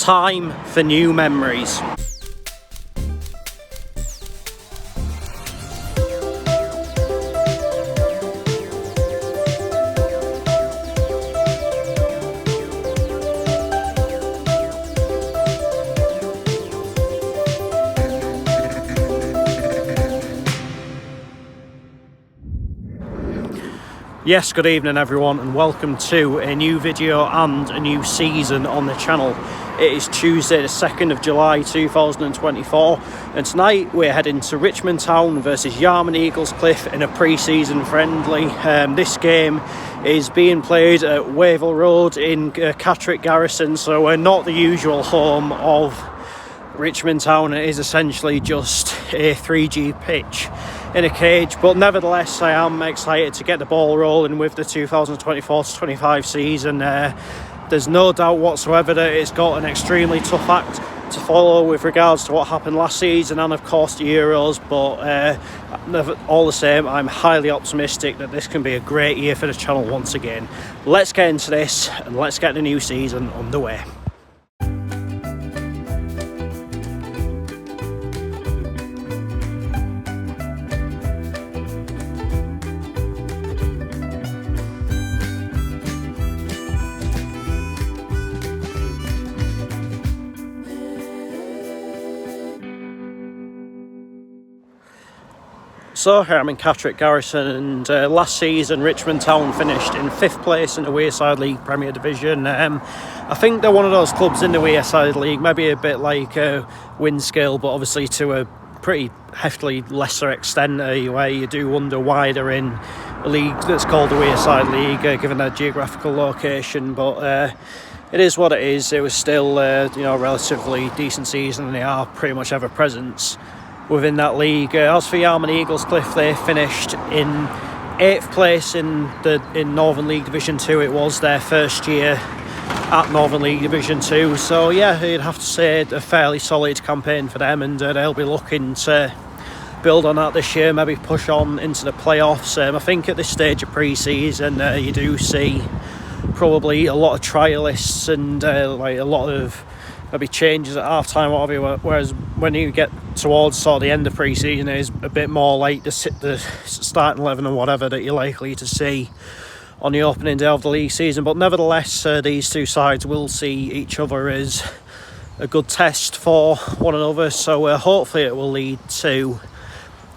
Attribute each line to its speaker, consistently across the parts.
Speaker 1: Time for new memories. Yes, good evening everyone, and welcome to a new video and a new season on the channel. It is Tuesday the 2nd of July 2024, and tonight we're heading to Richmond Town versus Yarm Eaglescliffe in a pre-season friendly. This game is being played at Wavell Road in Catterick Garrison, so we're not the usual home of Richmond Town. It is essentially just a 3G pitch in a cage, but nevertheless I am excited to get the ball rolling with the 2024-25 season. There's no doubt whatsoever that it's got an extremely tough act to follow with regards to what happened last season and of course the Euros, but all the same I'm highly optimistic that this can be a great year for the channel once again. Let's get into this and let's get the new season underway. So here I'm in Catterick Garrison, and last season Richmond Town finished in 5th place in the Wearside League Premier Division. I think they're one of those clubs in the Wearside League, maybe a bit like Winskill, but obviously to a pretty heftily lesser extent, where you do wonder why they're in a league that's called the Wearside League, given their geographical location. But it is what it is. It was still a relatively decent season, and they are pretty much ever present within that league. As for Yarm Eaglescliffe, they finished in 8th place in Northern League Division 2. It was their first year at Northern League Division 2, so yeah, you'd have to say a fairly solid campaign for them, and they'll be looking to build on that this year, maybe push on into the playoffs. I think at this stage of pre-season you do see probably a lot of trialists and like a lot of maybe changes at half time, whatever, whereas when you get towards sort of the end of pre-season, it is a bit more like the starting 11 and whatever that you're likely to see on the opening day of the league season. But nevertheless, these two sides will see each other as a good test for one another, so hopefully it will lead to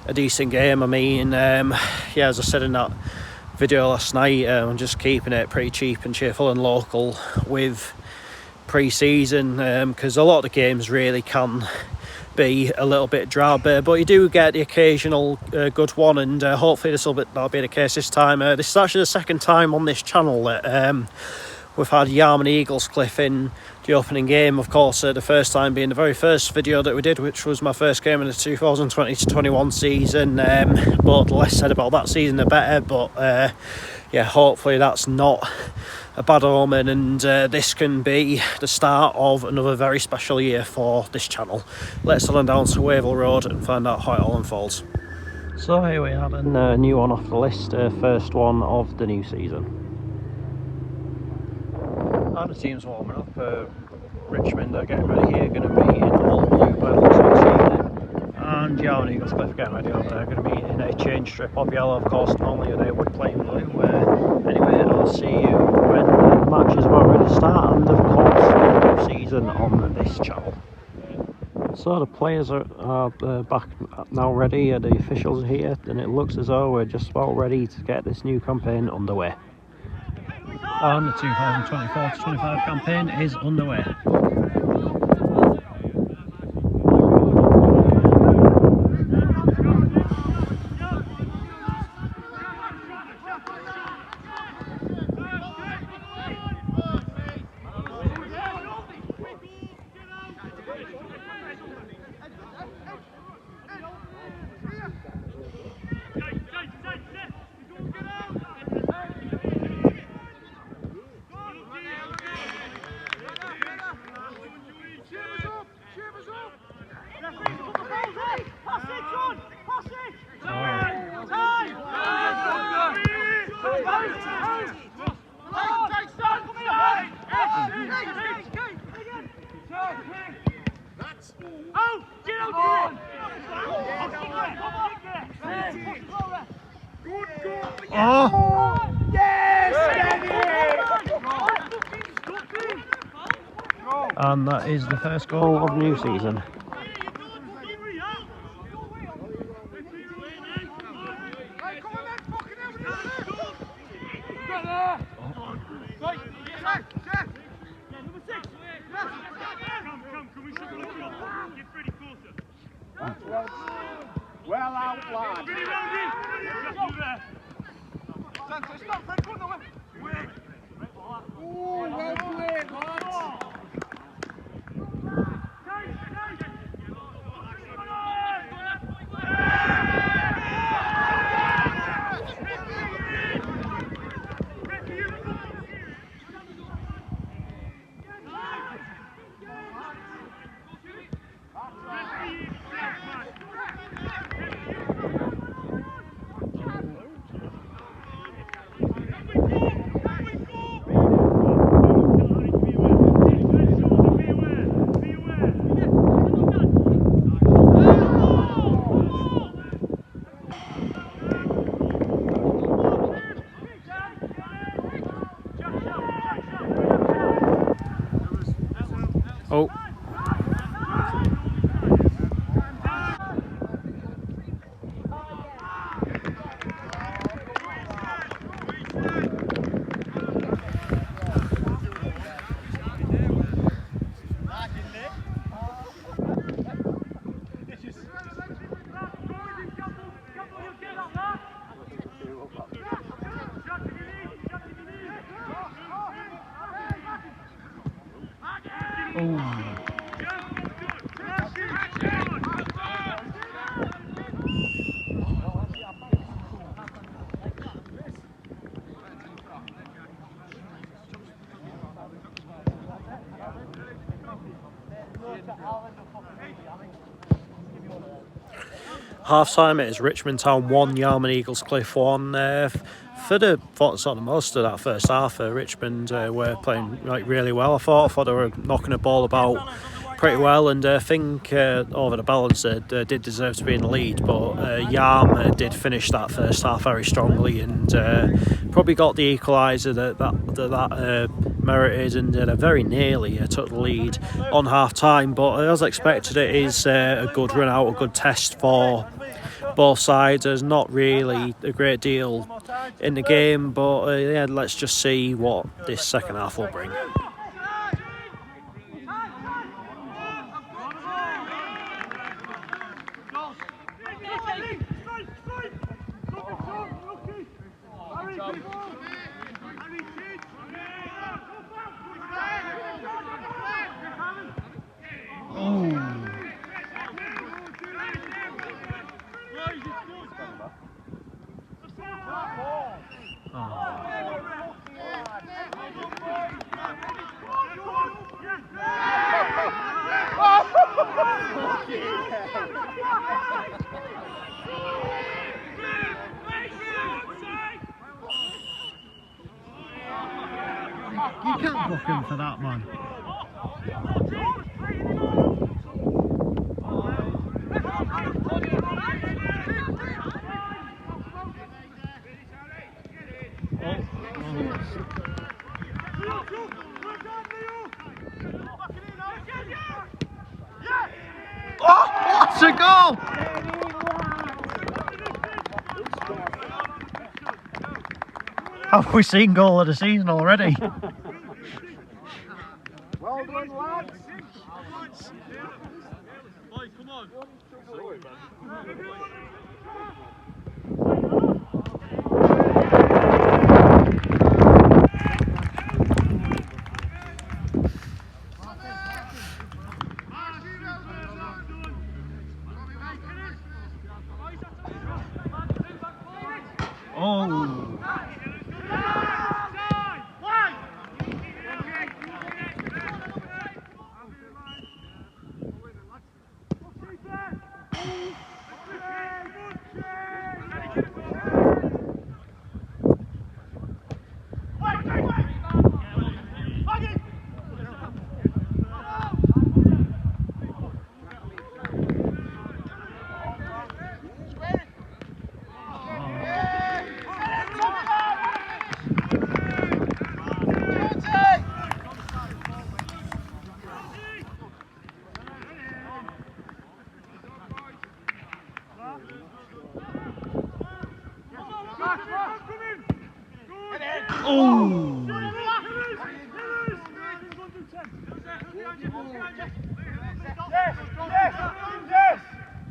Speaker 1: a decent game. I mean, yeah, as I said in that video last night, I'm just keeping it pretty cheap and cheerful and local with pre-season, because a lot of the games really can be a little bit drab, but you do get the occasional good one, and hopefully that'll be the case this time. This is actually the second time on this channel that we've had Yarm Eaglescliffe in the opening game. Of course, the first time being the very first video that we did, which was my first game in the 2020-21 season. But the less said about that season the better, but yeah, hopefully that's not a bad omen, and this can be the start of another very special year for this channel. Let's head on down to Wavell Road and find out how it all unfolds. So here we have a new one off the list, first one of the new season. And the team's warming up. Richmond are getting ready here, going to be in all blue by the looks of this evening, and Yarm Eaglescliffe getting ready over there, going to be in a change strip of yellow. Of course, normally they would play in blue. Anyway, I'll see you when the match is about ready to start, and of course the new season on this channel. So the players are back now ready, the officials are here, and it looks as though we're just about ready to get this new campaign underway. And the 2024-25 campaign is underway. Oh! And that is the first goal of the new season.
Speaker 2: Well out, lad. Oh, well played, lads.
Speaker 1: Oh. Half time it is Richmond Town 1, Yarm Eaglescliffe 1. For the sort of most of that first half, Richmond were playing really well. I thought they were knocking the ball about pretty well, and I think over the balance did deserve to be in the lead, but Yarm did finish that first half very strongly and probably got the equaliser that merited, and very nearly took the lead on half time. But as expected, it is a good run out, a good test for both sides. There's not really a great deal in the game, but yeah, let's just see what this second half will bring. You can't book him for that, man. Oh, what a goal! Have we seen goal of the season already?
Speaker 2: Well done, lads.
Speaker 3: Boy, come on. Sorry, man.
Speaker 1: Oh.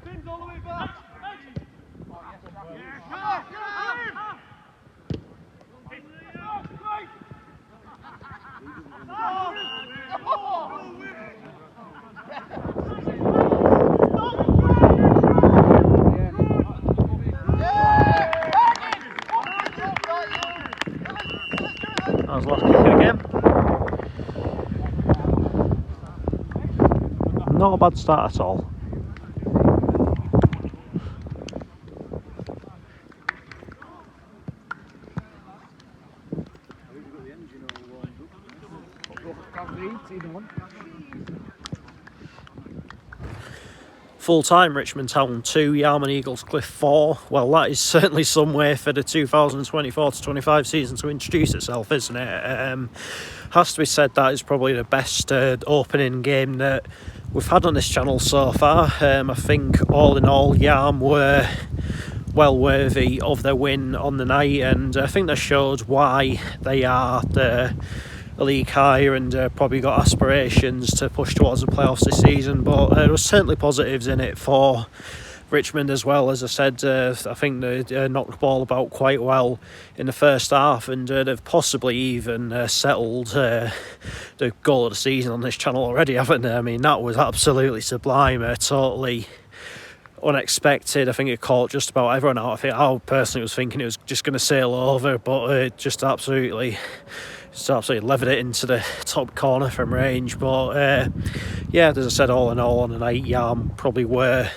Speaker 3: Tim's all the way back.
Speaker 1: That was last kick again. Not a bad start at all. Full time Richmond Town 2, Yarm Eaglescliffe 4. Well, that is certainly some way for the 2024-25 season to introduce itself, isn't it? Has to be said that is probably the best opening game that we've had on this channel so far. I think all in all, Yarm were well worthy of their win on the night, and I think that showed why they are the league higher and probably got aspirations to push towards the playoffs this season. But there was certainly positives in it for Richmond as well. As I said, I think they knocked the ball about quite well in the first half, and they've possibly even settled the goal of the season on this channel already, haven't they? I mean, that was absolutely sublime, totally unexpected. I think it caught just about everyone out. I personally was thinking it was just going to sail over, but it just absolutely levered it into the top corner from range. But yeah, as I said, all in all, on the night, Yarm probably were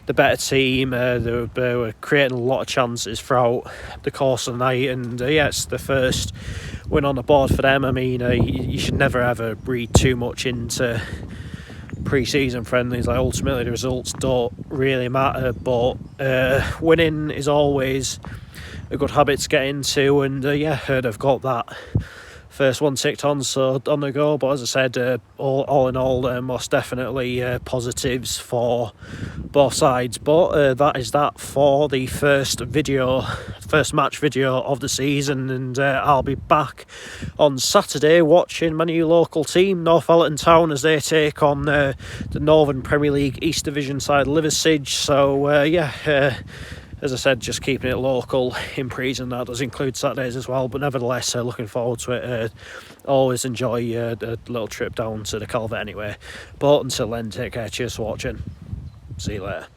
Speaker 1: the better team. They were creating a lot of chances throughout the course of the night, and yeah, it's the first win on the board for them. I mean, you should never ever read too much into pre-season friendlies. Like, ultimately the results don't really matter, but winning is always a good habit to get into, and yeah, they've got that first one ticked on, so on the go. But as I said, all in all, most definitely positives for both sides. But that is that for the first match video of the season, and I'll be back on Saturday watching my new local team, Wavell Town, as they take on the Northern Premier League East Division side Liversidge. So yeah, as I said, just keeping it local in pre-season. That does include Saturdays as well, but nevertheless, looking forward to it. Always enjoy a little trip down to the Calvert anyway. But until then, take care. Cheers for watching. See you later.